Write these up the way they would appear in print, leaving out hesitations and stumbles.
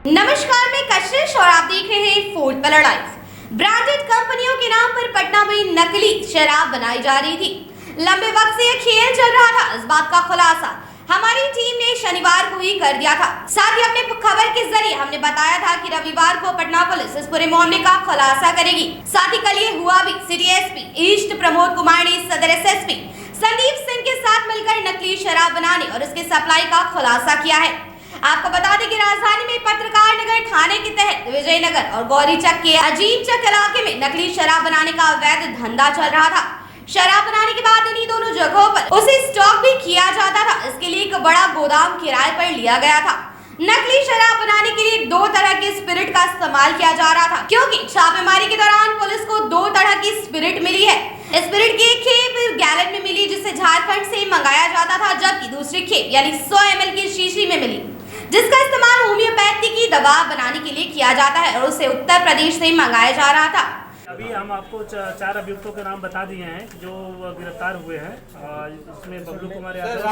नमस्कार, मैं कशिश और आप देख रहे हैं फूड पैराडाइज। ब्रांडेड कंपनियों के नाम पर पटना में नकली शराब बनाई जा रही थी। लंबे वक्त से यह खेल चल रहा था। इस बात का खुलासा हमारी टीम ने शनिवार को ही कर दिया था। साथ ही अपने खबर के जरिए हमने बताया था कि रविवार को पटना पुलिस इस पूरे मामले का खुलासा करेगी। साथ ही कल ये हुआ भी। City SP east Pramod Kumar ने सदर एसएसपी संदीप सिंह के साथ मिलकर नकली शराब बनाने और उसके सप्लाई का खुलासा किया है। आपको बता दें कि राजधानी में पत्रकार नगर थाने के तहत विजयनगर और गौरीचक के अजीमचक इलाके में नकली शराब बनाने का अवैध धंधा चल रहा था। शराब बनाने के बाद इन्हीं दोनों जगहों पर उसे स्टॉक भी किया जाता था। इसके लिए एक बड़ा गोदाम किराए पर लिया गया था। नकली शराब बनाने के लिए दो तरह के स्पिरिट का इस्तेमाल किया जा रहा था, क्योंकि छापेमारी के दौरान पुलिस को दो तरह की स्पिरिट मिली है। स्पिरिट की एक खेप गैलन में मिली जिसे झारखंड से मंगाया जाता था, जबकि दूसरी खेप यानी 100 ml की शीशी में मिली जिसका इस्तेमाल होम्योपैथी की दवा बनाने के लिए किया जाता है और उसे उत्तर प्रदेश से मंगाया जा रहा था। अभी हम आपको चार अभियुक्तों के नाम बता दिए हैं जो गिरफ्तार हुए हैं। इसमें बबलू कुमार यादव,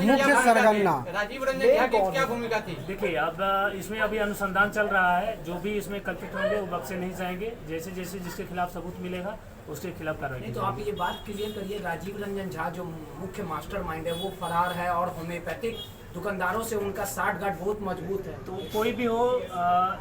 मुख्य सरगना राजीव रंजन झा की क्या भूमिका थी? देखिए अब इसमें अभी अनुसंधान चल रहा है। जो भी इसमें कल्पित होंगे वो बख्शे नहीं जाएंगे। जैसे जैसे जिसके खिलाफ सबूत मिलेगा उसके खिलाफ कार्रवाई की तो आप ये बात क्लियर करिए, राजीव रंजन झा जो मुख्य मास्टरमाइंड है वो फरार है और होम्योपैथिक दुकानदारों से उनका साठगांठ बहुत मजबूत है। तो कोई भी हो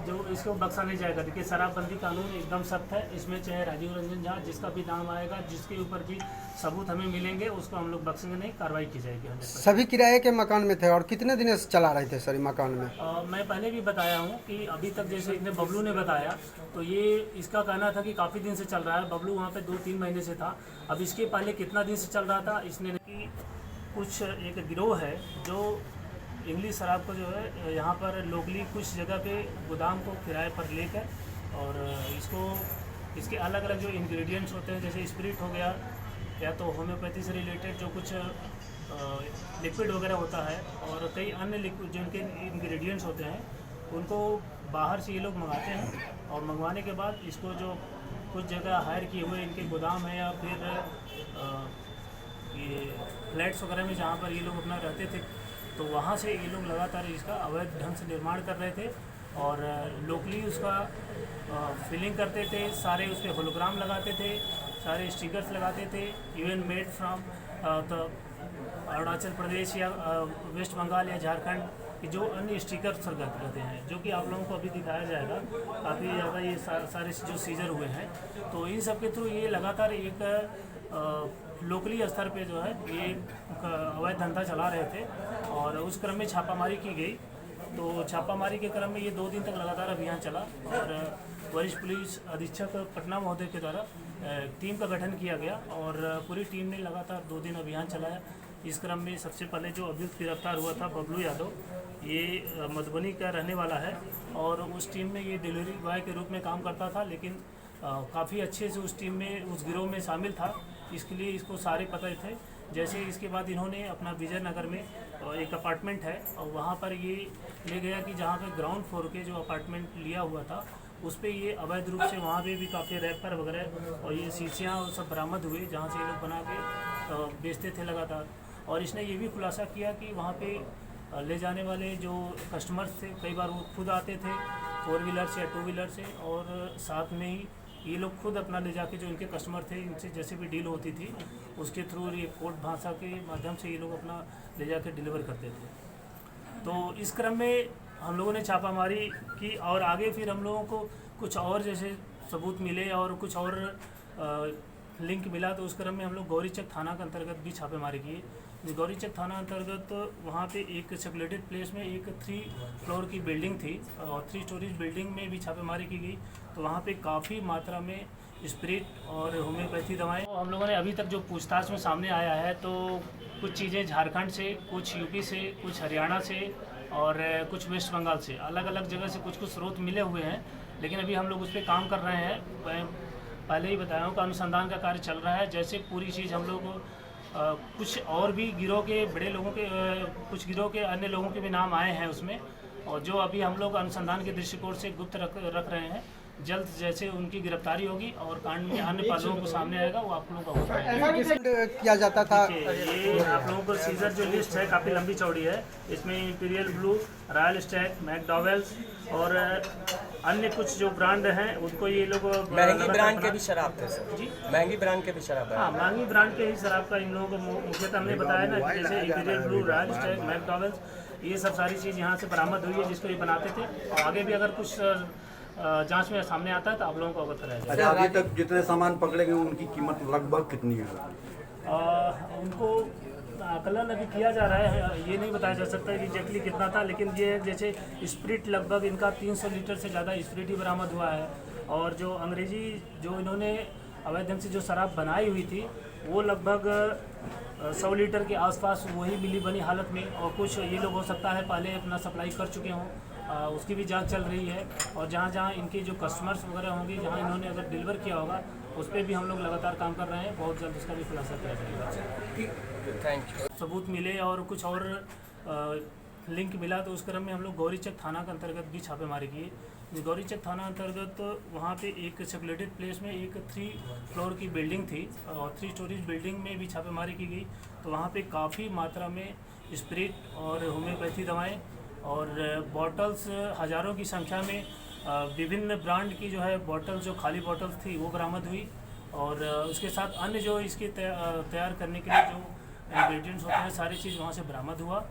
जो इसको बख्शा नहीं जाएगा। देखिए शराबबंदी कानून एकदम सख्त है। इसमें चाहे राजीव रंजन झा जिसका भी नाम आएगा, जिसके ऊपर भी सबूत हमें मिलेंगे, उसको हम लोग बख्शेंगे नहीं, कार्रवाई की जाएगी। सभी किराए के मकान में थे और कितने दिन से चला रहे थे सर मकान में? मैं पहले भी बताया हूँ कि अभी तक जैसे इतने बबलू ने बताया तो ये इसका कहना था कि काफ़ी दिन से चल रहा है। बबलू वहाँ पे 2-3 महीने से था। अब इसके पहले कितना दिन से चल रहा था इसने कि कुछ एक गिरोह है जो इंग्लिश शराब को जो है यहाँ पर लोकली कुछ जगह पे गोदाम को किराए पर लेकर और इसको इसके अलग अलग जो इंग्रेडिएंट्स होते हैं, जैसे स्पिरिट हो गया या तो होम्योपैथी से रिलेटेड जो कुछ लिक्विड वगैरह होता है और कई अन्य लिक्विड जो इनके इंग्रेडिएंट्स होते हैं उनको बाहर से ये लोग मंगाते हैं और मंगवाने के बाद इसको जो कुछ जगह हायर किए हुए इनके गोदाम है या फिर ये फ्लैट्स वगैरह में जहाँ पर ये लोग अपना रहते थे तो वहाँ से ये लोग लगातार इसका अवैध ढंग से निर्माण कर रहे थे और लोकली उसका फिलिंग करते थे। सारे उस पर होलोग्राम लगाते थे, सारे स्टिकर्स लगाते थे, even made from Arunachal Pradesh या वेस्ट बंगाल या झारखंड के जो अन्य स्टिकर सरगत रहते हैं, जो कि आप लोगों को अभी दिखाया जाएगा। काफ़ी ज़्यादा ये सारे जो सीजर हुए हैं तो इन सब के थ्रू ये लगातार एक लोकली स्तर पे जो है ये अवैध धंधा चला रहे थे और उस क्रम में छापामारी की गई। तो छापामारी के क्रम में ये 2 दिन तक लगातार अभियान चला और वरिष्ठ पुलिस अधीक्षक पटना महोदय के द्वारा टीम का गठन किया गया और पूरी टीम ने लगातार 2 दिन अभियान चलाया। इस क्रम में सबसे पहले जो अभियुक्त गिरफ्तार हुआ था बबलू यादव, ये मधुबनी का रहने वाला है और उस टीम में ये डिलीवरी बॉय के रूप में काम करता था, लेकिन काफ़ी अच्छे से उस टीम में उस गिरोह में शामिल था। इसके लिए इसको सारे पता थे। जैसे इसके बाद इन्होंने अपना विजयनगर में एक अपार्टमेंट है और वहाँ पर ये ले गया कि जहाँ पे ग्राउंड फ्लोर के जो अपार्टमेंट लिया हुआ था उस पर ये अवैध रूप से वहाँ पे भी काफ़ी रैपर वगैरह और ये शीशियाँ और सब बरामद हुए जहाँ से ये लोग बना के बेचते थे लगातार। और इसने ये भी खुलासा किया कि वहाँ पे ले जाने वाले जो कस्टमर्स थे कई बार वो खुद आते थे 4 व्हीलर से या 2 व्हीलर से और साथ में ही ये लोग खुद अपना ले जाके जो इनके कस्टमर थे इनसे जैसे भी डील होती थी उसके थ्रू ये कोर्ट भाषा के माध्यम से ये लोग अपना ले जाके डिलीवर करते थे। तो इस क्रम में हम लोगों ने छापामारी की और आगे फिर हम लोगों को कुछ और जैसे सबूत मिले और कुछ और लिंक मिला तो उस क्रम में हम लोग गौरीचक थाना के अंतर्गत भी छापेमारी किए। गौरीचक थाना अंतर्गत वहाँ पे एक सेक्रेटेड प्लेस में एक 3 फ्लोर की बिल्डिंग थी और 3 स्टोरीज बिल्डिंग में भी छापेमारी की गई। तो वहाँ पे काफ़ी मात्रा में स्पिरिट और होम्योपैथी दवाएं हम लोगों ने अभी तक जो पूछताछ में सामने आया है तो कुछ चीज़ें झारखंड से, कुछ यूपी से, कुछ हरियाणा से और कुछ वेस्ट बंगाल से, अलग अलग जगह से कुछ स्रोत मिले हुए हैं। लेकिन अभी हम लोग उस पर काम कर रहे हैं। पहले ही बताया हूँ कि अनुसंधान का कार्य चल रहा है। जैसे पूरी चीज़ हम लोग कुछ और भी गिरोह के बड़े लोगों के कुछ गिरोह के अन्य लोगों के भी नाम आए हैं उसमें और जो अभी हम लोग अनुसंधान के दृष्टिकोण से गुप्त रख रहे हैं। जल्द जैसे उनकी गिरफ्तारी होगी और कांड में अन्य पहलुओं को सामने आएगा वो आप लोगों को बताएंगे। किया जाता था। ये आप लोगों को सीजर जो लिस्ट है काफ़ी लंबी चौड़ी है। इसमें इंपीरियल ब्लू, रॉयल स्टैग, मैकडॉवेल्स और अन्य कुछ जो ब्रांड हैं उनको ये लोग महंगी ब्रांड के भी शराब थे सर जी, महंगी ब्रांड के भी शराब है। हाँ, महंगी ब्रांड के ही शराब का इन लोगों को मुख्यतः हमने बताया ना कि जैसे इंपीरियल ब्लू, रॉयल स्टैग, मैकडॉवेल्स, ये सब सारी चीज़ यहाँ से बरामद हुई है जिसको ये बनाते थे। और आगे भी अगर कुछ जांच में सामने आता है तो आप लोगों को अवगत कराया जाएगा। अभी तक जितने सामान पकड़े गए उनकी कीमत लगभग कितनी है? उनको आकलन अभी किया जा रहा है, ये नहीं बताया जा सकता कि एग्जैक्टली कितना था, लेकिन ये जैसे स्प्रिट लगभग इनका 300 लीटर से ज़्यादा स्प्रिट ही बरामद हुआ है। और जो अंग्रेजी जो इन्होंने अवैध ढंग से जो शराब बनाई हुई थी वो लगभग 100 लीटर के आसपास वही मिली बनी हालत में, और कुछ ये लोग हो सकता है पहले अपना सप्लाई कर चुके हों, उसकी भी जांच चल रही है। और जहाँ जहाँ इनके जो कस्टमर्स वगैरह होंगे, जहाँ इन्होंने अगर डिलीवर किया होगा उस पर भी हम लोग लगातार काम कर रहे हैं। बहुत जल्द उसका भी खुलासा किया जाएगा। Thank you. सबूत मिले और कुछ और लिंक मिला तो उस क्रम में हम लोग गौरीचक थाना के अंतर्गत भी छापेमारी की। गौरीचक थाना अंतर्गत वहाँ पे एक सेक्रेटेड प्लेस में एक 3 फ्लोर की बिल्डिंग थी और 3 स्टोरीज बिल्डिंग में भी छापेमारी की गई। तो वहाँ पे काफ़ी मात्रा में स्प्रिट और होम्योपैथी दवाएं और बॉटल्स हज़ारों की संख्या में विभिन्न ब्रांड की जो है बॉटल्स, जो खाली बॉटल्स थी वो बरामद हुई। और उसके साथ अन्य जो इसके तैयार करने के लिए जो इंग्रेडिएंट्स होते हैं सारी चीज़ वहाँ से बरामद हुआ।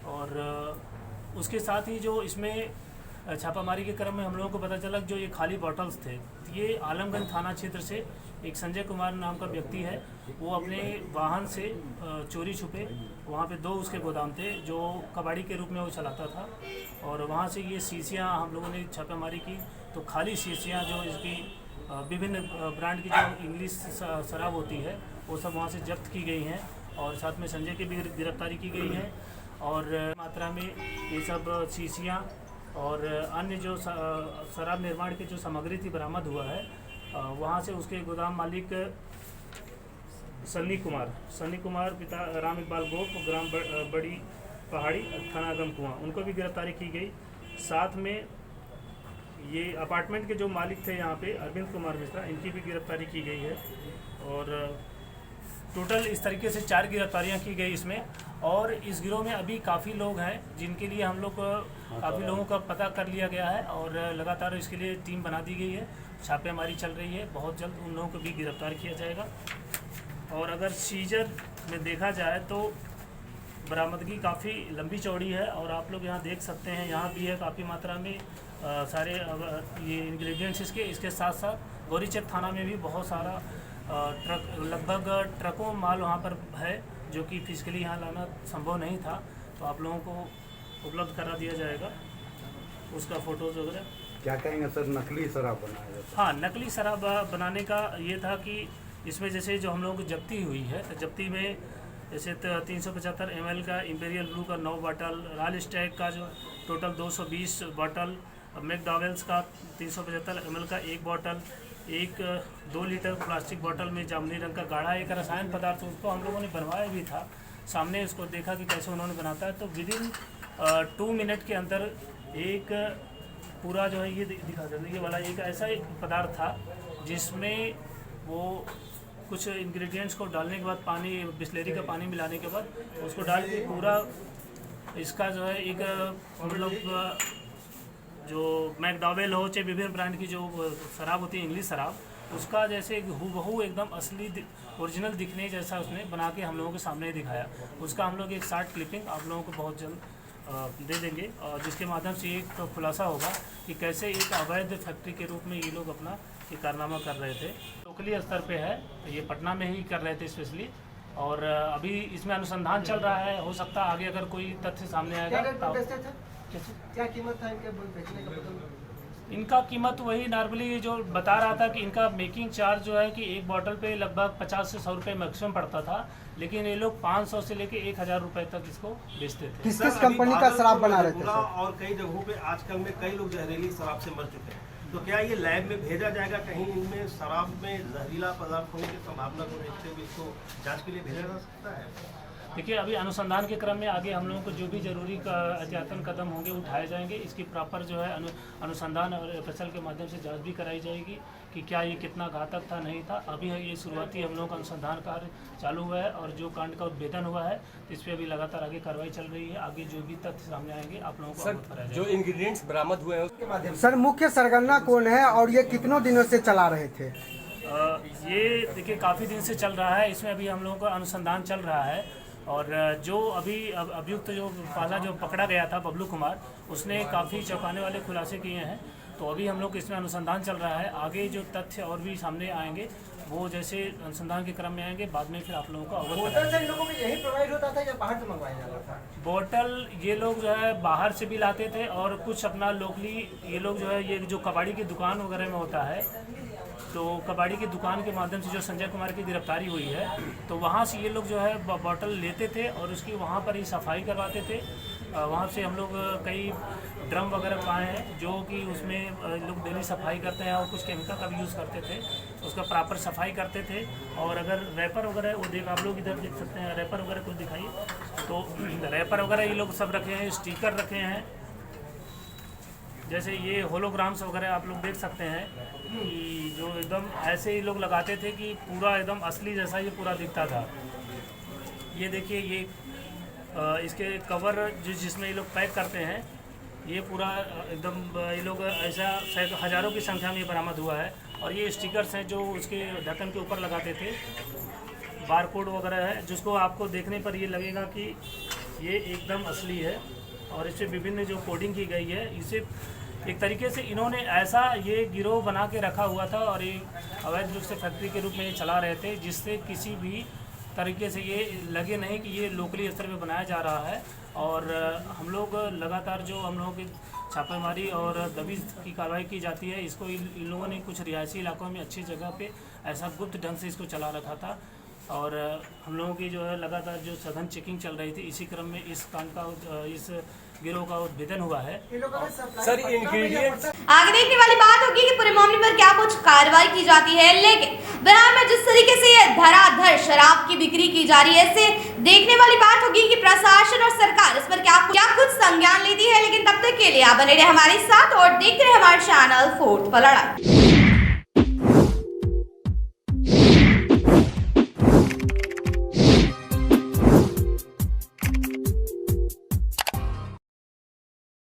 और उसके साथ ही जो इसमें छापामारी के क्रम में हम लोगों को पता चला जो ये खाली बॉटल्स थे, ये आलमगंज थाना क्षेत्र से एक संजय कुमार नाम का व्यक्ति है, वो अपने वाहन से चोरी छुपे वहाँ पे 2 उसके गोदाम थे जो कबाड़ी के रूप में वो चलाता था। और वहाँ से ये शीशियाँ हम लोगों ने छापेमारी की तो खाली शीशियाँ जो इसकी विभिन्न ब्रांड की जो इंग्लिश शराब होती है वो सब वहाँ से जब्त की गई हैं। और साथ में संजय की भी गिरफ्तारी की गई है। और मात्रा में ये सब शीशियाँ और अन्य जो शराब निर्माण की जो सामग्री थी बरामद हुआ है। वहाँ से उसके गोदाम मालिक सन्नी कुमार पिता राम इकबाल गोप, ग्राम बड़ी पहाड़ी, थाना गम कुआं, उनको भी गिरफ्तारी की गई। साथ में ये अपार्टमेंट के जो मालिक थे यहाँ पे अरविंद कुमार मिश्रा, इनकी भी गिरफ्तारी की गई है। और टोटल इस तरीके से 4 गिरफ्तारियाँ की गई इसमें। और इस गिरोह में अभी काफ़ी लोग हैं जिनके लिए हम लोग काफ़ी लोगों का पता कर लिया गया है और लगातार इसके लिए टीम बना दी गई है, छापेमारी चल रही है। बहुत जल्द उन लोगों को भी गिरफ्तार किया जाएगा। और अगर सीजर में देखा जाए तो बरामदगी काफ़ी लंबी चौड़ी है और आप लोग यहाँ देख सकते हैं, यहाँ भी है काफ़ी मात्रा में सारे ये इंग्रेडिएंट्स इसके साथ साथ गौरीचक थाना में भी बहुत सारा ट्रक, लगभग ट्रकों माल वहाँ पर है जो कि फिजिकली यहाँ लाना संभव नहीं था। तो आप लोगों को उपलब्ध करा दिया जाएगा उसका फ़ोटोज़ वगैरह। क्या कहेंगे सर, नकली शराब बनाया जाता है? हाँ, नकली शराब बनाने का ये था कि इसमें जैसे जो हम लोगों को जब्ती हुई है, जब्ती में जैसे 375 ml का इंपीरियल ब्लू का 9 बॉटल, रॉयल स्टैग का जो टोटल 220 बॉटल, मैकडॉवेल्स का 375 ml का 1 बॉटल, एक 2 लीटर प्लास्टिक बॉटल में जामुनी रंग का गाढ़ा एक रसायन पदार्थ, उसको हम लोगों ने बनवाया भी था। सामने उसको देखा कि कैसे उन्होंने बनाता है। तो विदिन 2 मिनट के अंदर एक पूरा जो है ये दिखा देते, ये वाला एक ऐसा एक पदार्थ था जिसमें वो कुछ इंग्रेडिएंट्स को डालने के बाद पानी, बिस्लेरी का पानी मिलाने के बाद उसको डाल के पूरा इसका जो है एक मतलब जो मैकडॉवेल हो चाहे विभिन्न ब्रांड की जो शराब होती है इंग्लिश शराब, उसका जैसे हूबहू एकदम असली ओरिजिनल दिखने जैसा उसने बना के हम लोगों के सामने दिखाया। उसका हम लोग एक शॉर्ट क्लिपिंग आप लोगों को बहुत जल्द दे देंगे और जिसके माध्यम से एक खुलासा होगा कि कैसे एक अवैध फैक्ट्री के रूप में ये लोग अपना ये कारनामा कर रहे थे। लोकली स्तर पे है, ये पटना में ही कर रहे थे स्पेशली। और अभी इसमें अनुसंधान चल रहा है, हो सकता है आगे अगर कोई तथ्य सामने आएगा। क्या कीमत था इनके बेचने का? इनका कीमत वही नॉर्मली जो बता रहा था कि इनका मेकिंग चार्ज जो है कि एक बॉटल पे लगभग 50 से 100 रुपये मैक्सिमम पड़ता था, लेकिन ये लोग 500 से लेके 1000 रुपये तक इसको बेचते थे। किस कंपनी का शराब बना रहे थे सर? और कई जगहों पे आजकल में कई लोग जहरीली शराब से मर चुके हैं, तो क्या ये लैब में भेजा जाएगा? कहीं इनमें शराब में जहरीला पदार्थ होने की संभावना को देखते हुए इसको जांच के लिए भेजा जा सकता है? देखिए अभी अनुसंधान के क्रम में आगे हम लोगों को जो भी जरूरी एहतियातन कदम होंगे उठाए जाएंगे। इसकी प्रॉपर जो है अनुसंधान और एफएसएल के माध्यम से जांच भी कराई जाएगी कि क्या ये कितना घातक था नहीं था। अभी ये शुरुआती हम लोगों का अनुसंधान कार्य चालू हुआ है और जो कांड का उद्भेदन हुआ है इस पर अभी लगातार आगे कार्रवाई चल रही है। आगे जो भी तथ्य सामने आएंगे आप लोगों को अवगत कराया जाएगा। जो इंग्रेडिएंट्स बरामद हुए हैं उसके माध्यम सर मुख्य सरगना कौन है और ये कितनों दिनों से चला रहे थे? ये देखिए काफ़ी दिन से चल रहा है। इसमें अभी हम लोगों का अनुसंधान चल रहा है और जो अभी अभियुक्त जो पहला जो पकड़ा गया था बबलू कुमार, उसने काफ़ी चौंकाने वाले खुलासे किए हैं। तो अभी हम लोग इसमें अनुसंधान चल रहा है। आगे जो तथ्य और भी सामने आएंगे वो जैसे अनुसंधान के क्रम में आएंगे बाद में फिर आप लोगों को अवगत कराएंगे। लोगों को यही प्रोवाइड होता था या बाहर से मंगवाया जाता था? बोतल ये लोग जो है बाहर से भी लाते थे और कुछ अपना लोकली ये लोग जो है ये जो कबाड़ी की दुकान वगैरह में होता है तो कबाड़ी की दुकान के माध्यम से जो संजय कुमार की गिरफ्तारी हुई है तो वहाँ से ये लोग जो है बोतल लेते थे और उसकी वहाँ पर ही सफाई करवाते थे। वहाँ से हम लोग कई ड्रम वगैरह पाए हैं जो कि उसमें लोग डेली सफाई करते हैं और कुछ केमिकल का भी यूज़ करते थे, उसका प्रॉपर सफाई करते थे। और अगर रैपर वगैरह वो देख आप लोग इधर देख सकते हैं, रैपर वगैरह कुछ दिखाइए तो रैपर वगैरह ये लोग सब रखे हैं, स्टिकर रखे हैं, जैसे ये होलोग्राम्स वगैरह आप लोग देख सकते हैं कि जो एकदम ऐसे ही लोग लगाते थे कि पूरा एकदम असली जैसा ये पूरा दिखता था। ये देखिए ये इसके कवर जिसमें ये लोग पैक करते हैं ये पूरा एकदम ये लोग ऐसा हज़ारों की संख्या में ये बरामद हुआ है। और ये स्टिकर्स हैं जो उसके ढक्कन के ऊपर लगाते थे, बारकोड वगैरह है जिसको आपको देखने पर ये लगेगा कि ये एकदम असली है। और इससे विभिन्न जो कोडिंग की गई है इसे एक तरीके से इन्होंने ऐसा ये गिरोह बना के रखा हुआ था और ये अवैध रूप से फैक्ट्री के रूप में ये चला रहे थे जिससे किसी भी तरीके से ये लगे नहीं कि ये लोकली स्तर पे बनाया जा रहा है। और हम लोग लगातार जो हम लोगों की छापेमारी और दबिश की कार्रवाई की जाती है, इसको इन लोगों ने कुछ रिहायशी इलाकों में अच्छी जगह पे ऐसा गुप्त ढंग से इसको चला रखा था। और हम लोगों की जो है लगातार जो सघन चेकिंग चल रही थी, इसी क्रम में इस कांड का इस गिरोह का उद्भेदन हुआ है। सर इंग्रेडिएंट्स आगे देखने वाली बात होगी कि पूरे मामले पर क्या कुछ कार्रवाई की जाती है। लेकिन बिहार में जिस तरीके से ये धराधर शराब की बिक्री की जा रही है, इससे देखने वाली बात होगी कि प्रशासन और सरकार इस पर क्या कुछ संज्ञान लेती है। लेकिन तब तक के लिए आप बने रहे हमारे साथ और देखते रहे हमारे चैनल फोर्थ पर लड़ाई।